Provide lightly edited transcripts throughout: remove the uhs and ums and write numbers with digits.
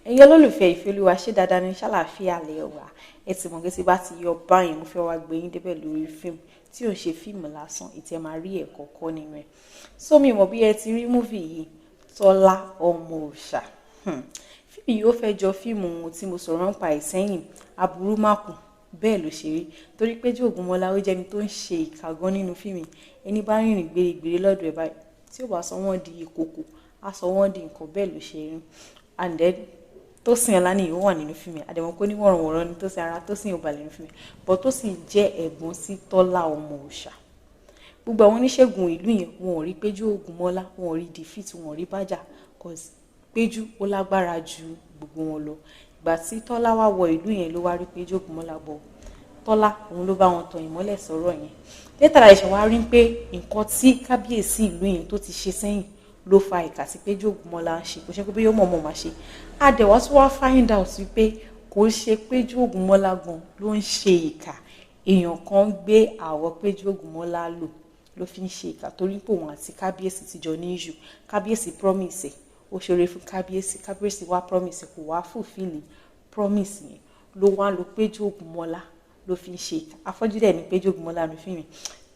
Ẹ̀yin olólùfẹ́ Ìfẹ́olúwa ṣé dáadáa ní ṣàlàáfíà lẹ wà. Ẹ ti mọ̀ pé tí bá ti yọ báyìí mo fẹ́ wá gbé yín débẹ̀ lórí fíìmù tí ò ń ṣe fíìmù lásán, ìtẹ́ máa rí ẹ̀kọ́ kọ́ nínú ẹ̀. Sómi mọ̀ bí ẹ ti rí múvì yìí, Tọ́lá ọmọ òòṣà. Fíìmù yìí ó fẹ́ jọ fíìmù tí mo sọ̀rọ̀ nípa ìsẹ́yìn, Aburú Mákùn. Bẹ́ẹ̀ ló ṣe rí, torí Péjú Ògúnmọ́lá ó jẹ́ ẹni tó ń ṣe ìkà gan nínú fíìmù. Ẹni bá rìnrìn gbèrègbèrè lọ́dọ̀ ẹ̀ báyìí tí ó bá sọ wọ́n di ìkòkò, á sọ wọ́n di nǹkan. Bẹ́ẹ̀ ló ṣe rí. And then Tósìn Ọláníyì ó wà nínú fíìmù, àdèmọ̀ pé oníwọ̀rọ̀wọ̀rọ̀ ni Tósìn, ara Tósìn ò balẹ̀ nínú fíìmù, but Tósìn jẹ́ ẹ̀gbọ́n sí Tọ́lá ọmọ òòṣà. Gbogbo àwọn oníṣègùn ìlú yẹn wọn ò rí Péjú Ògúnmọ́lá, wọn ò rí defeat, wọn ò rí bájà, cause Péjú ó lágbára ju gbogbo wọn lọ. Ìgbà tí Tọ́lá wá wọ ìlú yẹn ló wá rí Péjú Ògúnmọ́lá bọ̀. Tọ́lá òun ló bá wọn tan ìmọ́lẹ̀ sọ̀rọ̀ yẹn. Létà láì ṣe wá rí pé nǹkan tí kábíyèsí ìlú yẹn tó ti ṣe sẹ́yìn ló fa ìkà tí Péjú Ògúnmọ́lá ń ṣe, kò ṣe pé yóò mọ̀ọ́mọ̀ máa ṣe. Adẹ̀wá tí wọ́n find out wípé kò ṣe Péjú Ògúnmọ́lá gan ló ń ṣe ìkà, èèyàn kan gbé àwọ̀ Péjú Ògúnmọ́lá ló fi ń ṣe ìkà, torí pé òun àti kábíyèsí ti jọ ní issue. Kábíyèsí promise ó ṣoore fún kábíyèsí, kábíyèsí wá promise kò wá fulfill promise yẹn, ló wá lo Péjú Ògúnmọ́lá ló fi ń ṣe ìkà. Afọ́jú dẹ̀ ní Péjú Ògúnmọ́lá ní fíìmù.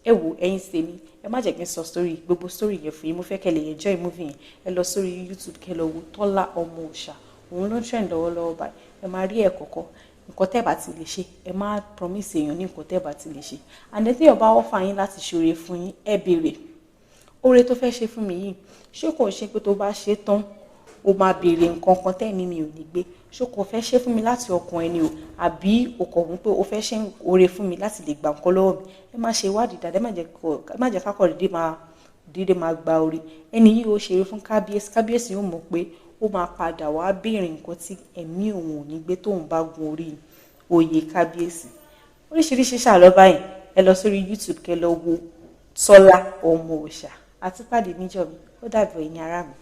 Ẹ wò ẹ̀yin tèmi, ẹ má jẹ́ kí n sọ story, gbogbo story yẹn fún yín, mo fẹ́ kẹ́ lè enjoy movie yẹn. Ẹ lọ sórí YouTube kẹ́ lọ wo Tọ́lá ọmọ òòṣà, òun ló ń trend lọ́wọ́lọ́wọ́ báyìí. Ẹ máa rí ẹ̀kọ́ kọ́, nǹkan tẹ́ bá ti lè ṣe ẹ má promise èèyàn ní nǹkan tẹ́ bá ti lè ṣe. And then tí èèyàn bá offer yín láti ṣoore fún yín, ẹ béèrè oore tó fẹ́ ṣe fún mi yìí, ṣé kò ṣe pé tó bá ṣe tán o máa béèrè nǹkan kan tẹ́mi mi ò ní gbé, ṣé kò fẹ́ ṣe fún mi láti ọkàn ẹni o, àbí o kọ̀ wọ́n pé o fẹ́ ṣe oore fún mi láti lè gba nǹkan lọ́wọ́ mi. Ẹ má ṣe ìwádìí dáadáa, ẹ má jẹ́ kákọ̀ dédé máa gba oore. Ẹni yìí ó ṣeré fún kábíyèsí, kábíyèsí yóò mọ̀ pé ó máa padà wá béèrè nǹkan tí ẹ̀mí òun ò ní gbé tóun bá gun orí oyè kábíyèsí. Oríṣiríṣi ṣàlọ́ báyìí, ẹ lọ sórí YouTube kẹ́ lọ wo Tọ́lá ọmọ òòṣà. Àti pàdé níjọ́ mi, ó dàbọ̀ ẹ̀yin ará mi.